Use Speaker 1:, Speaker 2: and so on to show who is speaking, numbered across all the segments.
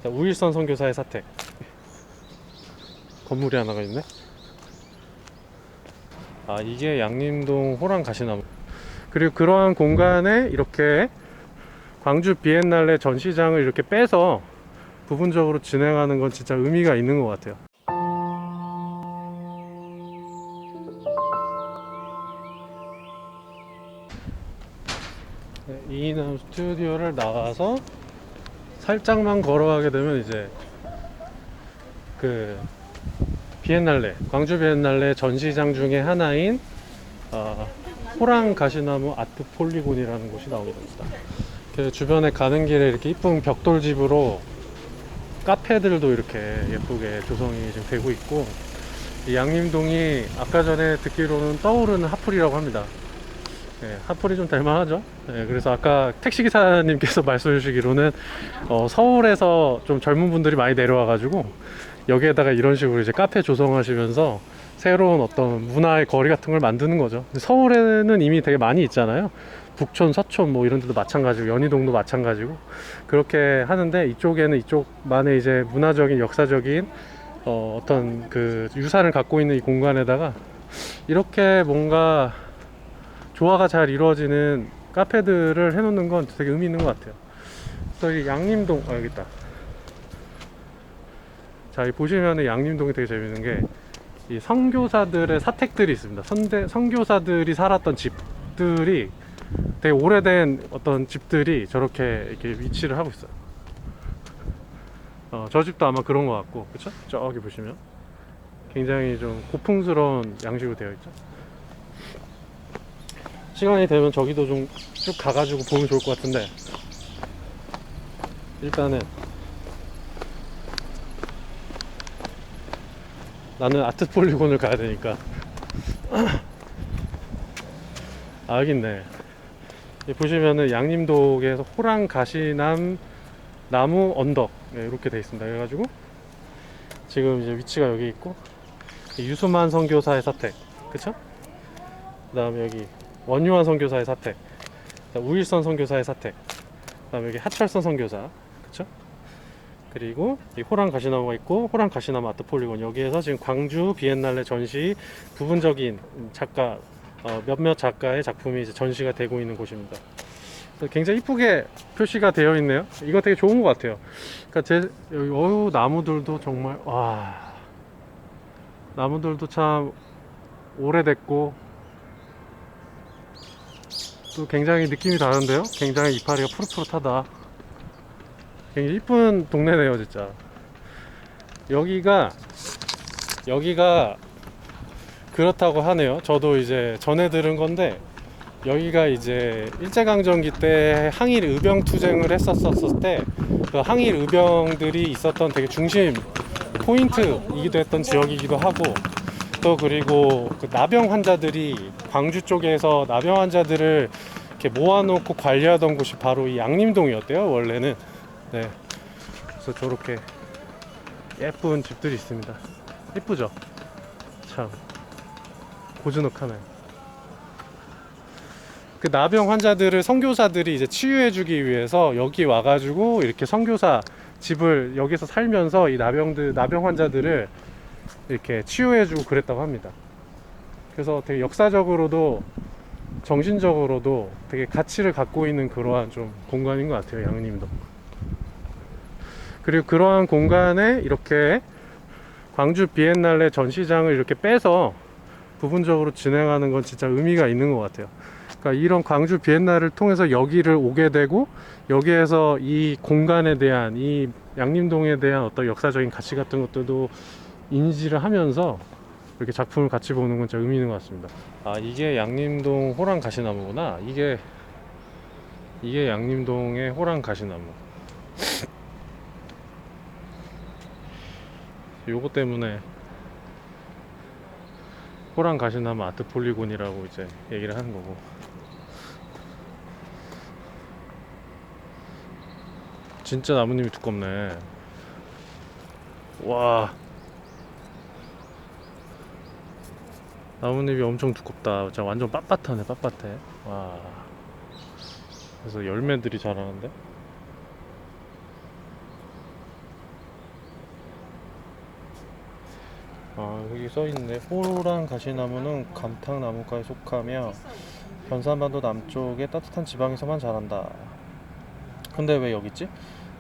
Speaker 1: 우일선 선교사의 사택. 건물이 하나가 있네. 아, 이게 양림동 호랑 가시나무. 그리고 그러한 공간에 이렇게 광주 비엔날레 전시장을 이렇게 빼서 부분적으로 진행하는 건 진짜 의미가 있는 것 같아요. 네, 이인함 스튜디오를 나와서 살짝만 걸어가게 되면 이제 그 비엔날레, 광주 비엔날레 전시장 중에 하나인 호랑 가시나무 아트 폴리곤이라는 곳이 나오게 됩니다. 주변에 가는 길에 이렇게 이쁜 벽돌집으로 카페들도 이렇게 예쁘게 조성이 지금 되고 있고, 이 양림동이 아까 전에 듣기로는 떠오르는 핫플이라고 합니다. 네, 핫플이 좀 닮아하죠. 네, 그래서 아까 택시기사님께서 말씀해 주시기로는 서울에서 좀 젊은 분들이 많이 내려와 가지고 여기에다가 이런 식으로 이제 카페 조성하시면서 새로운 어떤 문화의 거리 같은 걸 만드는 거죠. 서울에는 이미 되게 많이 있잖아요. 북촌, 서촌 뭐 이런 데도 마찬가지고 연희동도 마찬가지고 그렇게 하는데, 이쪽에는 이쪽만의 이제 문화적인 역사적인 어떤 그 유산을 갖고 있는 이 공간에다가 이렇게 뭔가 조화가 잘 이루어지는 카페들을 해놓는 건 되게 의미 있는 것 같아요. 그래서 이 양림동, 여기 있다. 자, 이 보시면은 양림동이 되게 재밌는 게 이 선교사들의 사택들이 있습니다. 선교사들이 살았던 집들이 되게 오래된 어떤 집들이 저렇게 이렇게 위치를 하고 있어요. 저 집도 아마 그런 것 같고, 그쵸? 저기 보시면 굉장히 좀 고풍스러운 양식으로 되어 있죠. 시간이 되면 저기도 좀 쭉 가가지고 보면 좋을 것 같은데, 일단은 나는 아트 폴리곤을 가야 되니까. 아, 여기 있네. 보시면은 양림동에서 호랑 가시남 나무 언덕, 네, 이렇게 돼 있습니다. 그래가지고 지금 이제 위치가 여기 있고, 유수만 선교사의 사택, 그쵸? 그 다음에 여기 원유한 선교사의 사택, 우일선 선교사의 사택, 그 다음에 여기 하철선 선교사, 그쵸? 그리고 이 호랑 가시나무가 있고, 호랑 가시나무 아트 폴리곤, 여기에서 지금 광주 비엔날레 전시 부분적인 작가 몇몇 작가의 작품이 이제 전시가 되고 있는 곳입니다. 굉장히 이쁘게 표시가 되어 있네요. 이거 되게 좋은 것 같아요. 그러니까 여기 나무들도 정말, 와, 나무들도 참 오래됐고 또 굉장히 느낌이 다른데요. 굉장히 이파리가 푸릇푸릇하다. 굉장히 이쁜 동네네요, 진짜. 여기가 그렇다고 하네요. 저도 이제 전해 들은 건데, 여기가 이제 일제강점기 때 항일 의병 투쟁을 했었을 때 그 항일 의병들이 있었던 되게 중심 포인트이기도 했던 지역이기도 하고, 또 그리고 그 나병 환자들이 광주 쪽에서 나병 환자들을 이렇게 모아놓고 관리하던 곳이 바로 이 양림동이었대요, 원래는. 네. 그래서 저렇게 예쁜 집들이 있습니다. 예쁘죠? 참 고즈넉하네. 그 나병 환자들을 선교사들이 이제 치유해주기 위해서 여기 와가지고 이렇게 선교사 집을 여기서 살면서 이 나병 환자들을 이렇게 치유해주고 그랬다고 합니다. 그래서 되게 역사적으로도 정신적으로도 되게 가치를 갖고 있는 그러한 좀 공간인 것 같아요, 양림동. 그리고 그러한 공간에 이렇게 광주 비엔날레 전시장을 이렇게 빼서 부분적으로 진행하는 건 진짜 의미가 있는 것 같아요. 그러니까 이런 광주 비엔날레를 통해서 여기를 오게 되고, 여기에서 이 공간에 대한, 이 양림동에 대한 어떤 역사적인 가치 같은 것들도 인지를 하면서 이렇게 작품을 같이 보는 건 진짜 의미 있는 것 같습니다. 아, 이게 양림동 호랑 가시나무구나. 이게 양림동의 호랑 가시나무. 요거 때문에 호랑 가시나무 아트 폴리곤이라고 이제 얘기를 하는 거고. 진짜 나뭇잎이 두껍네. 와, 나뭇잎이 엄청 두껍다. 진짜 완전 빳빳하네, 빳빳해. 와, 그래서 열매들이 자라는데. 여기 써있네. 호랑 가시나무는 감탕나무과에 속하며 변산반도 남쪽의 따뜻한 지방에서만 자란다. 근데 왜 여기 있지?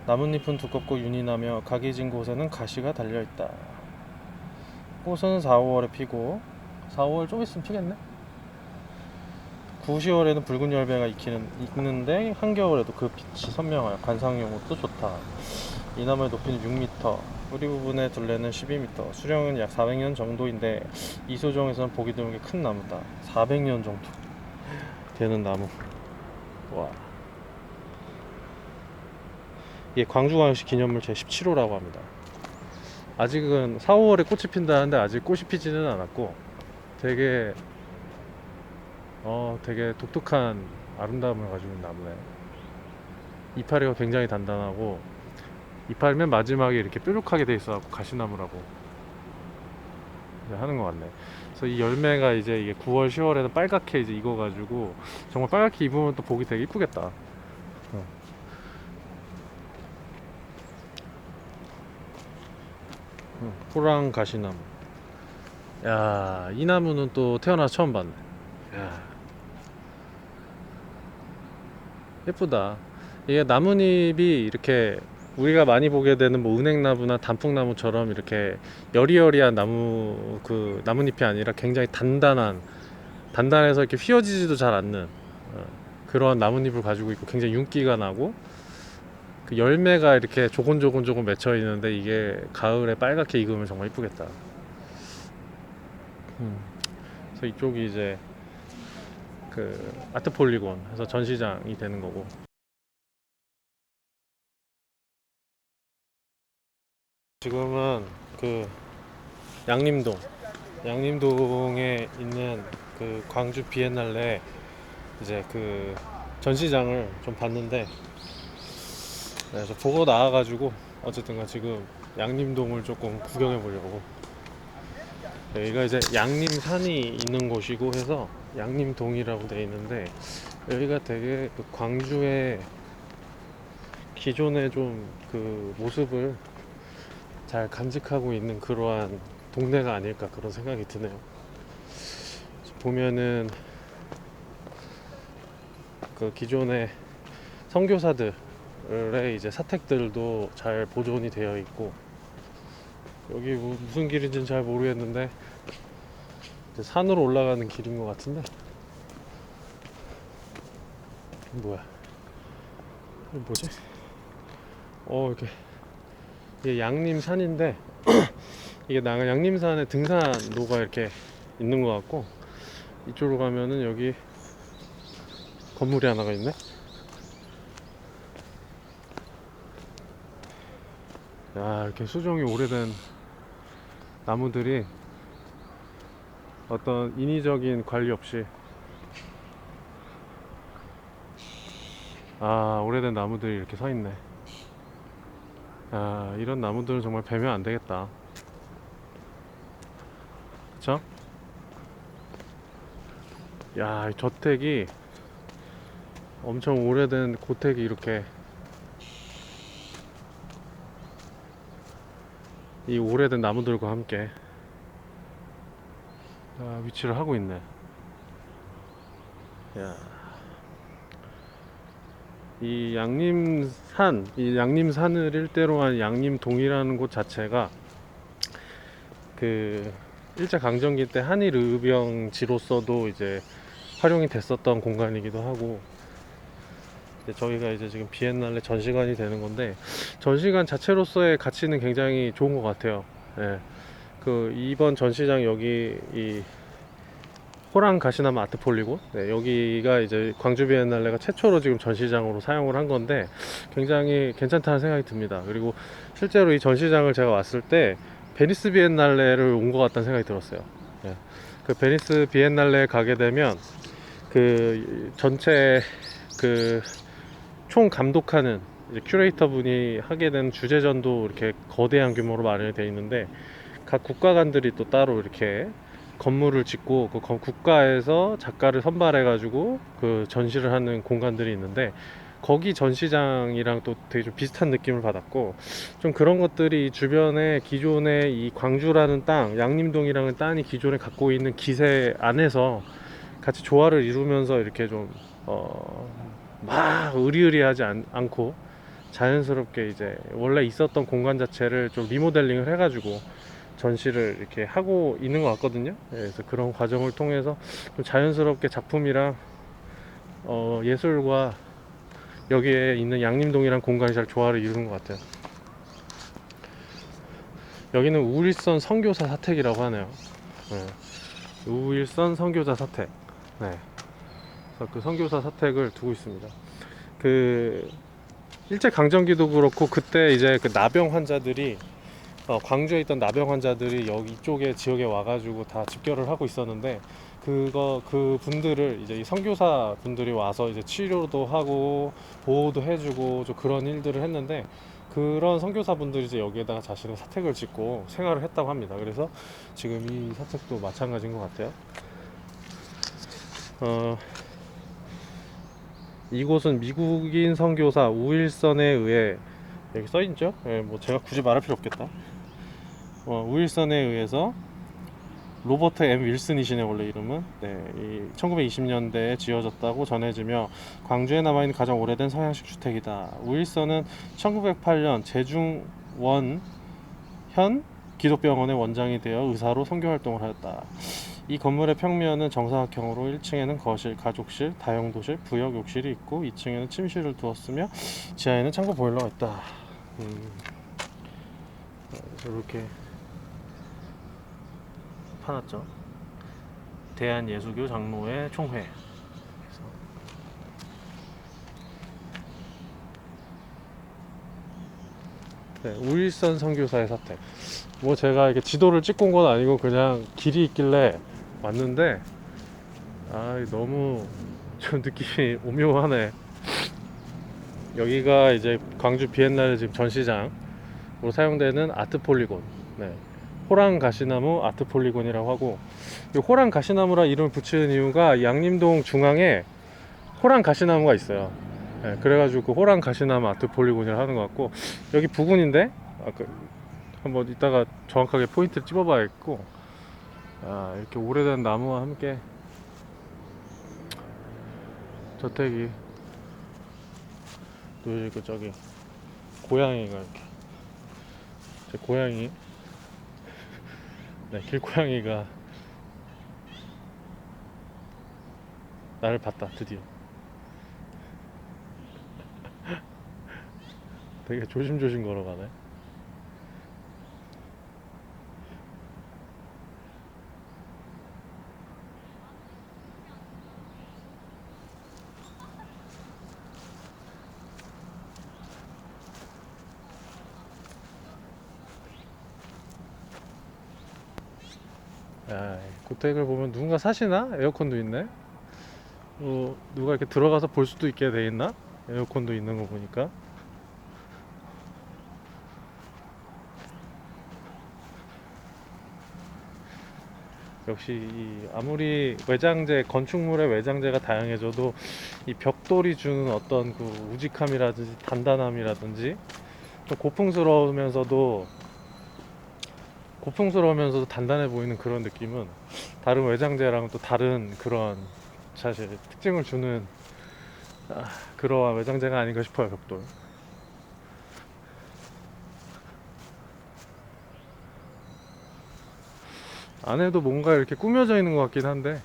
Speaker 1: 나뭇잎은 두껍고 윤이 나며 각이 진 곳에는 가시가 달려있다. 꽃은 4, 5월에 피고 4, 5월 좀 있으면 피겠네? 9, 10월에는 붉은 열매가 익는데 한겨울에도 그 빛이 선명하여 관상용으로도 좋다. 이 나무의 높이는 6m, 뿌리 부분의 둘레는 12m, 수령은 약 400년 정도인데 이 소정에서는 보기 드물게 큰 나무다. 400년 정도 되는 나무. 와. 이게 광주광역시 기념물 제17호라고 합니다. 아직은 4, 5월에 꽃이 핀다는데 아직 꽃이 피지는 않았고 되게 독특한 아름다움을 가지고 있는 나무네. 이파리가 굉장히 단단하고 이파리면 마지막에 이렇게 뾰족하게 돼 있어갖고 가시나무라고 하는 것 같네. 그래서 이 열매가 이제 이게 9월, 10월에는 빨갛게 이제 익어가지고 정말 빨갛게 입으면 또 보기 되게 이쁘겠다. 호랑 가시나무. 야, 이 나무는 또 태어나서 처음 봤네. 야, 예쁘다. 이게 나뭇잎이 이렇게 우리가 많이 보게 되는 뭐 은행나무나 단풍나무처럼 이렇게 여리여리한 나뭇잎이 아니라 굉장히 단단해서 이렇게 휘어지지도 잘 않는 그런 나뭇잎을 가지고 있고 굉장히 윤기가 나고 그 열매가 이렇게 조곤조곤 맺혀 있는데 이게 가을에 빨갛게 익으면 정말 이쁘겠다. 그래서 이쪽이 이제 그 아트폴리곤 해서 전시장이 되는 거고, 지금은 그 양림동에 있는 그 광주 비엔날레 이제 그 전시장을 좀 봤는데, 그래서 보고 나와가지고 어쨌든가 지금 양림동을 조금 구경해 보려고. 여기가 이제 양림산이 있는 곳이고 해서 양림동이라고 되어 있는데, 여기가 되게 그 광주의 기존의 좀 그 모습을 잘 간직하고 있는 그러한 동네가 아닐까 그런 생각이 드네요. 보면은 그 기존의 선교사들의 이제 사택들도 잘 보존이 되어 있고, 여기 무슨 길인지는 잘 모르겠는데 이제 산으로 올라가는 길인 것 같은데, 뭐야 이게 뭐지? 이렇게 이게 양림산인데 이게 양림산에 등산로가 이렇게 있는 것 같고, 이쪽으로 가면은 여기 건물이 하나가 있네. 야, 이렇게 수종이 오래된 나무들이 어떤 인위적인 관리 없이, 오래된 나무들이 이렇게 서 있네. 이런 나무들은 정말 베면 안 되겠다. 그쵸? 야, 이 저택이 엄청 오래된 고택이 이렇게 이 오래된 나무들과 함께 위치를 하고 있네. 야, 이 양림산을 일대로 한 양림동이라는 곳 자체가 그 일제강점기 때 한일의병지로서도 이제 활용이 됐었던 공간이기도 하고, 저희가 이제 지금 비엔날레 전시관이 되는 건데, 전시관 자체로서의 가치는 굉장히 좋은 것 같아요. 예. 그 이번 전시장 여기 이 호랑 가시나무 아트폴리곤, 여기가 이제 광주 비엔날레가 최초로 지금 전시장으로 사용을 한 건데 굉장히 괜찮다는 생각이 듭니다. 그리고 실제로 이 전시장을 제가 왔을 때 베니스 비엔날레를 온 것 같다는 생각이 들었어요. 예. 그 베니스 비엔날레에 가게 되면 그 전체 그 총 감독하는 큐레이터 분이 하게 된 주제전도 이렇게 거대한 규모로 마련이 되어 있는데, 각 국가관들이 또 따로 이렇게 건물을 짓고 그 국가에서 작가를 선발해 가지고 그 전시를 하는 공간들이 있는데, 거기 전시장이랑 또 되게 좀 비슷한 느낌을 받았고, 좀 그런 것들이 주변에 기존에 이 광주라는 땅, 양림동이라는 땅이 기존에 갖고 있는 기세 안에서 같이 조화를 이루면서 이렇게 좀 막 으리으리하지 않고 자연스럽게 이제 원래 있었던 공간 자체를 좀 리모델링을 해가지고 전시를 이렇게 하고 있는 것 같거든요. 그래서 그런 과정을 통해서 좀 자연스럽게 작품이랑 예술과 여기에 있는 양림동이랑 공간이 잘 조화를 이루는 것 같아요. 여기는 우일선 선교사 사택이라고 하네요. 네. 우일선 선교사 사택. 네. 그래서 그 선교사 사택을 두고 있습니다. 그 일제강점기도 그렇고 그때 이제 그 나병 환자들이 광주에 있던 나병 환자들이 여기 이쪽에 지역에 와가지고 다 집결을 하고 있었는데, 그 분들을 이제 이 선교사 분들이 와서 이제 치료도 하고 보호도 해주고 좀 그런 일들을 했는데, 그런 선교사 분들이 이제 여기에다가 자신의 사택을 짓고 생활을 했다고 합니다. 그래서 지금 이 사택도 마찬가지인 것 같아요. 이곳은 미국인 선교사 우일선에 의해, 여기 써있죠? 예, 뭐 제가 굳이 말할 필요 없겠다. 우일선에 의해서, 로버트 M. 윌슨이시네 원래 이름은. 네, 1920년대에 지어졌다고 전해지며 광주에 남아있는 가장 오래된 서양식 주택이다. 우일선은 1908년 제중원 현 기독병원의 원장이 되어 의사로 선교활동을 하였다. 이 건물의 평면은 정사각형으로 1층에는 거실, 가족실, 다용도실, 부역 욕실이 있고 2층에는 침실을 두었으며 지하에는 창고 보일러가 있다. 이렇게 파놨죠. 대한예수교 장로회 총회. 네, 우일선 선교사의 사택. 뭐 제가 이렇게 지도를 찍고 온 건 아니고 그냥 길이 있길래 왔는데, 너무 좀 느낌이 오묘하네. 여기가 이제 광주 비엔날레 지금 전시장으로 사용되는 아트 폴리곤. 네. 호랑 가시나무 아트 폴리곤이라고 하고, 이 호랑 가시나무라 이름을 붙이는 이유가 양림동 중앙에 호랑 가시나무가 있어요. 네, 그래가지고 그 호랑 가시나무 아트 폴리곤이라 하는 것 같고, 여기 부근인데 한번 이따가 정확하게 포인트를 찝어봐야겠고, 이렇게 오래된 나무와 함께 저택이 놓여있고, 저기 고양이가 이렇게, 제 고양이, 네, 길고양이가 나를 봤다 드디어. 되게 조심조심 걸어가네. 고택을 보면 누군가 사시나? 에어컨도 있네. 누가 이렇게 들어가서 볼 수도 있게 돼 있나? 에어컨도 있는 거 보니까. 역시 아무리 외장재, 건축물의 외장재가 다양해져도 이 벽돌이 주는 어떤 그 우직함이라든지 단단함이라든지, 좀 고풍스러우면서도 단단해 보이는 그런 느낌은 다른 외장재랑 또 다른 그런 사실 특징을 주는 그러한 외장재가 아닌가 싶어요, 벽돌. 안에도 뭔가 이렇게 꾸며져 있는 것 같긴 한데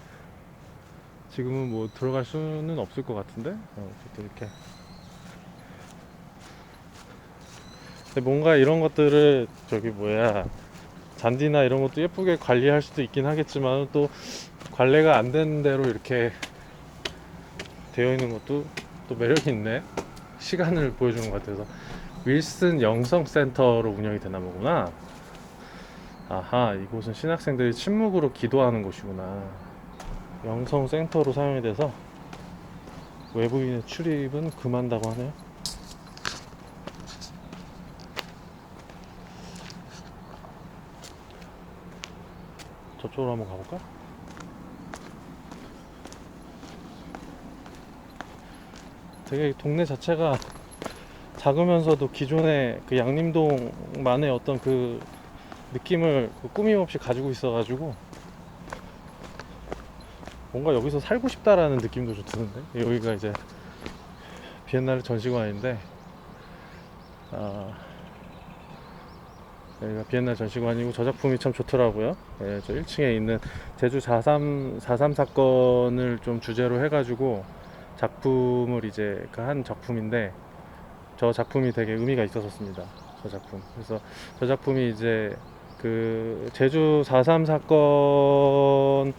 Speaker 1: 지금은 뭐 들어갈 수는 없을 것 같은데, 어쨌든 이렇게. 근데 뭔가 이런 것들을 잔디나 이런 것도 예쁘게 관리할 수도 있긴 하겠지만, 또 관리가 안 되는 대로 이렇게 되어 있는 것도 또 매력이 있네. 시간을 보여주는 것 같아서. 윌슨 영성센터로 운영이 되나 보구나. 아하, 이곳은 신학생들이 침묵으로 기도하는 곳이구나. 영성센터로 사용이 돼서 외부인의 출입은 금한다고 하네요. 저쪽으로 한번 가볼까? 되게 동네 자체가 작으면서도 기존의 그 양림동만의 어떤 그 느낌을 꾸밈없이 가지고 있어가지고 뭔가 여기서 살고 싶다라는 느낌도 좀 드는데, 여기가 이제 비엔날레 전시관인데, 여기가 비엔날 전시관이고 저 작품이 참 좋더라고요. 예, 저 1층에 있는 제주 4.3 사건을 좀 주제로 해가지고 작품을 이제 그 한 작품인데, 저 작품이 되게 의미가 있었습니다. 저 작품. 그래서 저 작품이 이제 그 제주 4.3 사건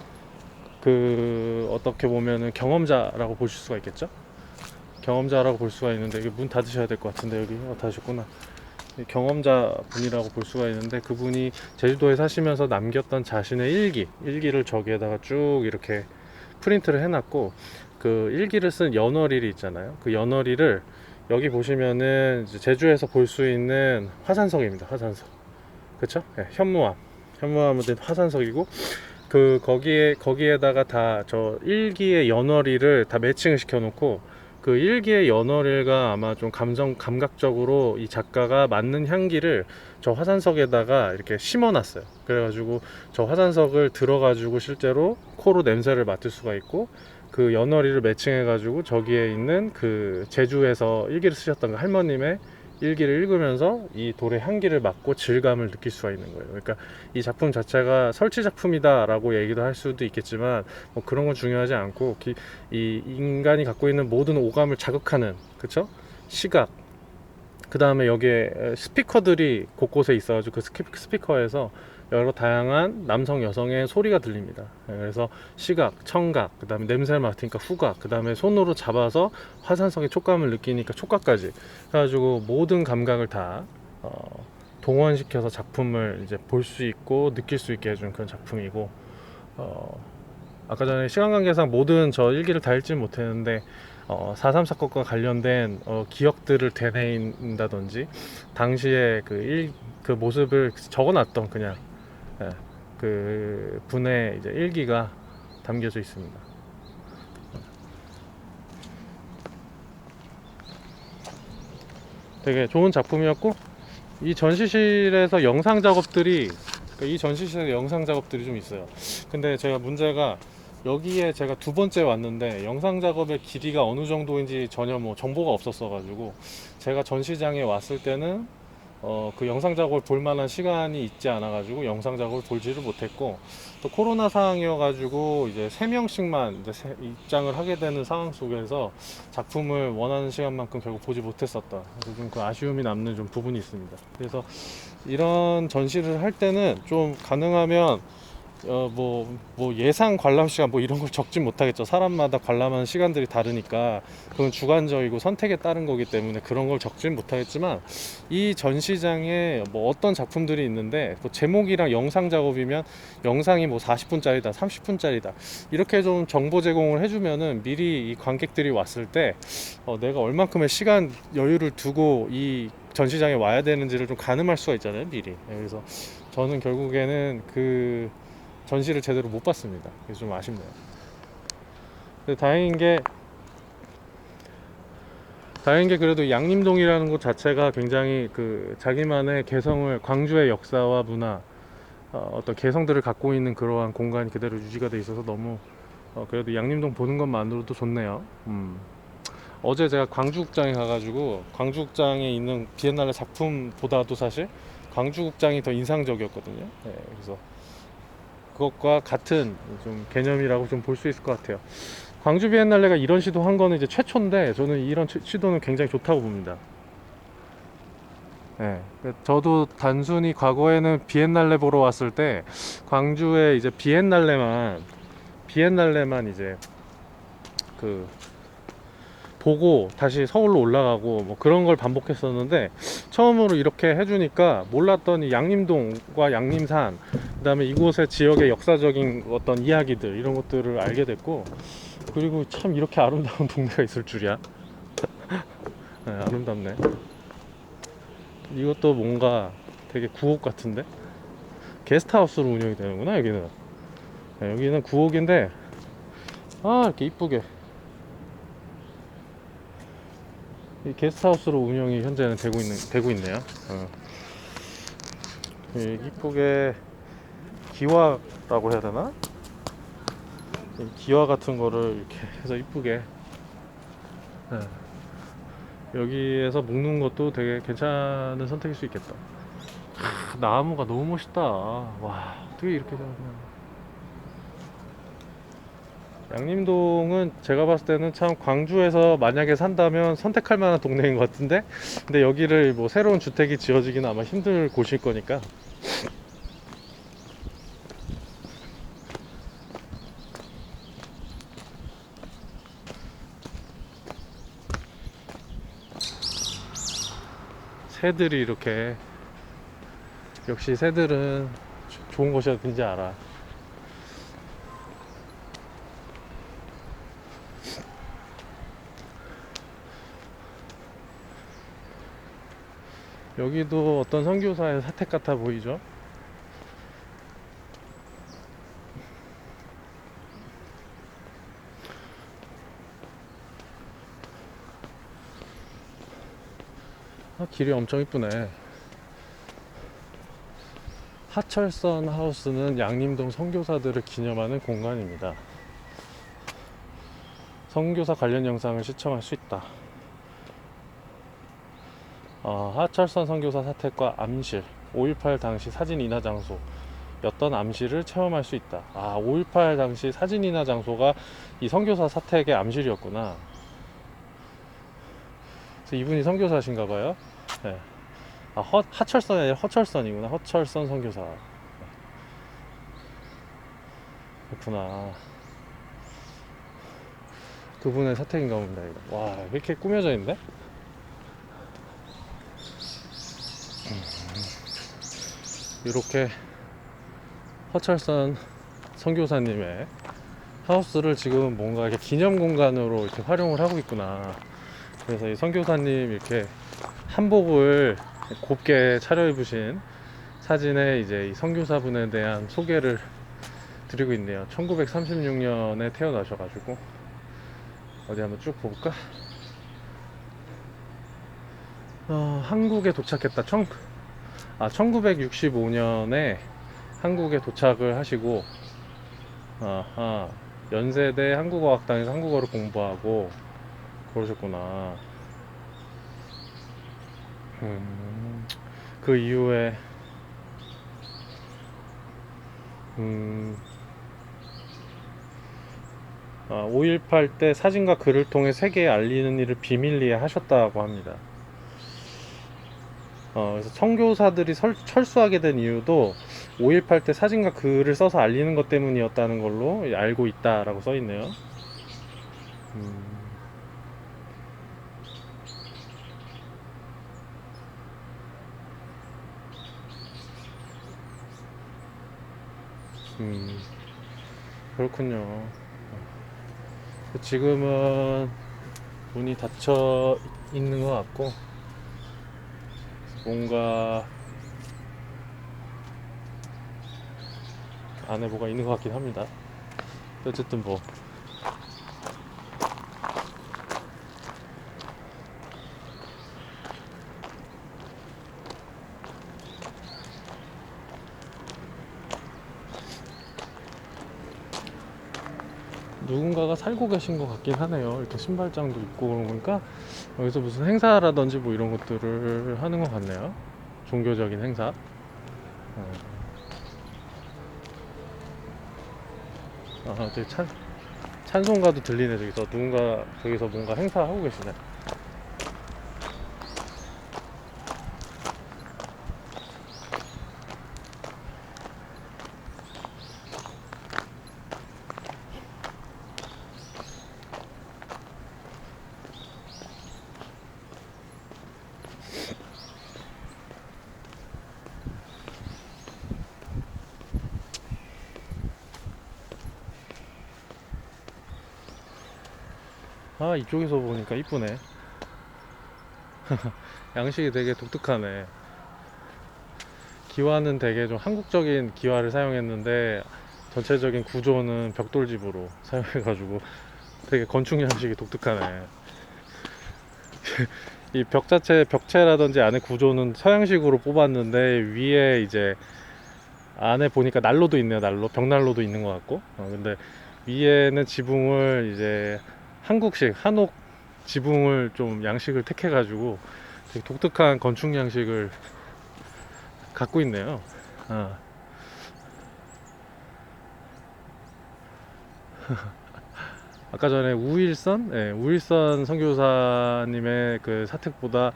Speaker 1: 그 어떻게 보면은 경험자라고 보실 수가 있겠죠? 경험자라고 볼 수가 있는데, 이게 문 닫으셔야 될 것 같은데, 여기 닫으셨구나. 경험자 분이라고 볼 수가 있는데, 그분이 제주도에 사시면서 남겼던 자신의 일기를 저기에다가 쭉 이렇게 프린트를 해놨고, 그 일기를 쓴 연월일이 있잖아요. 그 연월일을 여기 보시면은 이제 제주에서 볼 수 있는 화산석입니다. 화산석. 그쵸? 네, 현무암으로 된 화산석이고, 그 거기에다가 다 저 일기의 연월일을 다 매칭을 시켜놓고, 그 일기의 연월일과 아마 좀 감각적으로 이 작가가 맞는 향기를 저 화산석에다가 이렇게 심어놨어요. 그래가지고 저 화산석을 들어가지고 실제로 코로 냄새를 맡을 수가 있고, 그 연월일을 매칭해가지고 저기에 있는 그 제주에서 일기를 쓰셨던 그 할머님의 일기를 읽으면서 이 돌의 향기를 맡고 질감을 느낄 수가 있는 거예요. 그러니까 이 작품 자체가 설치 작품이다 라고 얘기도 할 수도 있겠지만, 뭐 그런 건 중요하지 않고, 이 인간이 갖고 있는 모든 오감을 자극하는, 그쵸? 시각, 그 다음에 여기에 스피커들이 곳곳에 있어가지고 그 스피커에서 여러 다양한 남성 여성의 소리가 들립니다. 그래서 시각, 청각, 그 다음에 냄새를 맡으니까 후각, 그 다음에 손으로 잡아서 화산석의 촉감을 느끼니까 촉각까지 해가지고 모든 감각을 다 동원시켜서 작품을 이제 볼 수 있고 느낄 수 있게 해준 그런 작품이고, 아까 전에 시간 관계상 모든 저 일기를 다 읽지 못했는데 4.3 사건과 관련된 기억들을 되새긴다든지 당시에 그 모습을 적어놨던 그냥, 예, 그 분의 이제 일기가 담겨져 있습니다. 되게 좋은 작품이었고, 이 전시실에서 영상 작업들이 좀 있어요. 근데 제가 문제가, 여기에 제가 두 번째 왔는데 영상 작업의 길이가 어느 정도인지 전혀 뭐 정보가 없었어 가지고, 제가 전시장에 왔을 때는 그 영상 작업을 볼 만한 시간이 있지 않아 가지고 영상 작업을 보지를 못했고, 또 코로나 상황이어 가지고 이제 3명씩만 이제 입장을 하게 되는 상황 속에서 작품을 원하는 시간만큼 결국 보지 못했었다. 그래서 좀 그 아쉬움이 남는 좀 부분이 있습니다. 그래서 이런 전시를 할 때는 좀 가능하면 뭐 예상 관람 시간 뭐 이런 걸 적진 못하겠죠. 사람마다 관람하는 시간들이 다르니까 그건 주관적이고 선택에 따른 거기 때문에 그런 걸 적진 못하겠지만, 이 전시장에 뭐 어떤 작품들이 있는데 뭐 제목이랑 영상 작업이면 영상이 뭐 40분짜리다 30분짜리다 이렇게 좀 정보 제공을 해주면은 미리 이 관객들이 왔을 때 내가 얼만큼의 시간 여유를 두고 이 전시장에 와야 되는지를 좀 가늠할 수가 있잖아요, 미리. 그래서 저는 결국에는 그 전시를 제대로 못 봤습니다. 그래서 좀 아쉽네요. 근데 다행인 게 그래도 양림동이라는 곳 자체가 굉장히 그 자기만의 개성을, 광주의 역사와 문화, 어떤 개성들을 갖고 있는 그러한 공간이 그대로 유지가 돼 있어서 너무 그래도 양림동 보는 것만으로도 좋네요. 어제 제가 광주국장에 가가지고 광주국장에 있는 비엔날레 작품보다도 사실 광주국장이 더 인상적이었거든요. 네, 그래서 그것과 같은 좀 개념이라고 좀 볼 수 있을 것 같아요. 광주 비엔날레가 이런 시도 한 거는 이제 최초인데, 저는 이런 시도는 굉장히 좋다고 봅니다. 네, 저도 단순히 과거에는 비엔날레 보러 왔을 때 광주에 이제 비엔날레만 이제 그 보고 다시 서울로 올라가고 뭐 그런 걸 반복했었는데, 처음으로 이렇게 해주니까 몰랐던 이 양림동과 양림산, 그 다음에 이곳의 지역의 역사적인 어떤 이야기들, 이런 것들을 알게 됐고, 그리고 참 이렇게 아름다운 동네가 있을 줄이야. 네, 아름답네. 이것도 뭔가 되게 구옥 같은데, 게스트하우스로 운영이 되는구나 여기는. 네, 여기는 구옥인데 이렇게 이쁘게 이 게스트하우스로 운영이 현재는 되고 있네요. 이쁘게 기와라고 해야 되나? 이 기와 같은 거를 이렇게 해서 이쁘게, 예, 여기에서 묵는 것도 되게 괜찮은 선택일 수 있겠다. 나무가 너무 멋있다. 와, 어떻게 이렇게 잘하냐. 양림동은 제가 봤을 때는 참 광주에서 만약에 산다면 선택할 만한 동네인 것 같은데, 근데 여기를 뭐 새로운 주택이 지어지기는 아마 힘들 곳일 거니까. 새들이 이렇게, 역시 새들은 좋은 것이 어딘지 알아. 여기도 어떤 선교사의 사택 같아 보이죠? 길이 엄청 이쁘네. 하철선 하우스는 양림동 선교사들을 기념하는 공간입니다. 선교사 관련 영상을 시청할 수 있다. 하철선 선교사 사택과 암실, 5.18 당시 사진 인화 장소였던 암실을 체험할 수 있다. 5.18 당시 사진 인화 장소가 이 선교사 사택의 암실이었구나. 그래서 이분이 선교사신가 봐요. 네. 하철선이 아니라 허철선이구나. 허철선 선교사. 그렇구나. 그분의 사택인가 봅니다. 이거. 와, 이렇게 꾸며져 있네? 이렇게 허철선 선교사님의 하우스를 지금 뭔가 이렇게 기념 공간으로 이렇게 활용을 하고 있구나. 그래서 이 선교사님 이렇게 한복을 곱게 차려입으신 사진에 이제 이 선교사분에 대한 소개를 드리고 있네요. 1936년에 태어나셔가지고 어디 한번 쭉 볼까? 한국에 도착했다. 1965년에 한국에 도착을 하시고, 연세대 한국어학당에서 한국어를 공부하고 그러셨구나. 그 이후에 5.18 때 사진과 글을 통해 세계에 알리는 일을 비밀리에 하셨다고 합니다. 그래서 선교사들이 철수하게 된 이유도 5.18 때 사진과 글을 써서 알리는 것 때문이었다는 걸로 알고 있다라고 써 있네요. 그렇군요. 지금은 문이 닫혀 있는 것 같고, 뭔가 안에 뭐가 있는 것 같긴 합니다. 어쨌든 뭐 누군가가 살고 계신 것 같긴 하네요. 이렇게 신발장도 있고 그런 거니까 여기서 무슨 행사라든지 뭐 이런 것들을 하는 것 같네요. 종교적인 행사. 저기 찬송가도 들리네. 저기서 누군가 저기서 뭔가 행사하고 계시네. 이쪽에서 보니까 이쁘네. 양식이 되게 독특하네. 기와는 되게 좀 한국적인 기와를 사용했는데 전체적인 구조는 벽돌집으로 사용해가지고 되게 건축 양식이 독특하네. 이 벽 자체, 벽체라든지 안에 구조는 서양식으로 뽑았는데 위에 이제 안에 보니까 난로도 있네요. 난로, 벽난로도 있는 것 같고. 근데 위에는 지붕을 이제 한국식 한옥 지붕을 좀 양식을 택해가지고 되게 독특한 건축 양식을 갖고 있네요. 아, 아까 전에 우일선, 예, 우일선 선교사님의 그 사택보다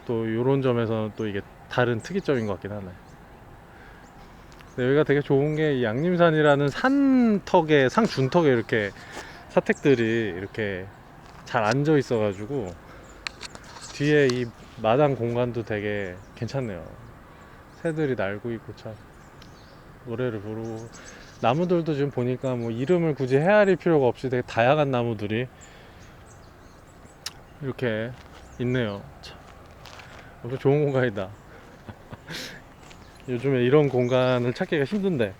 Speaker 1: 또 이런 점에서는 또 이게 다른 특이점인 것 같긴 하네. 근데 여기가 되게 좋은 게 이 양림산이라는 산턱에 상준턱에 이렇게 사택들이 이렇게 잘 앉아 있어가지고 뒤에 이 마당 공간도 되게 괜찮네요. 새들이 날고 있고 참 노래를 부르고 나무들도 지금 보니까 뭐 이름을 굳이 헤아릴 필요가 없이 되게 다양한 나무들이 이렇게 있네요. 참 엄청 좋은 공간이다. 요즘에 이런 공간을 찾기가 힘든데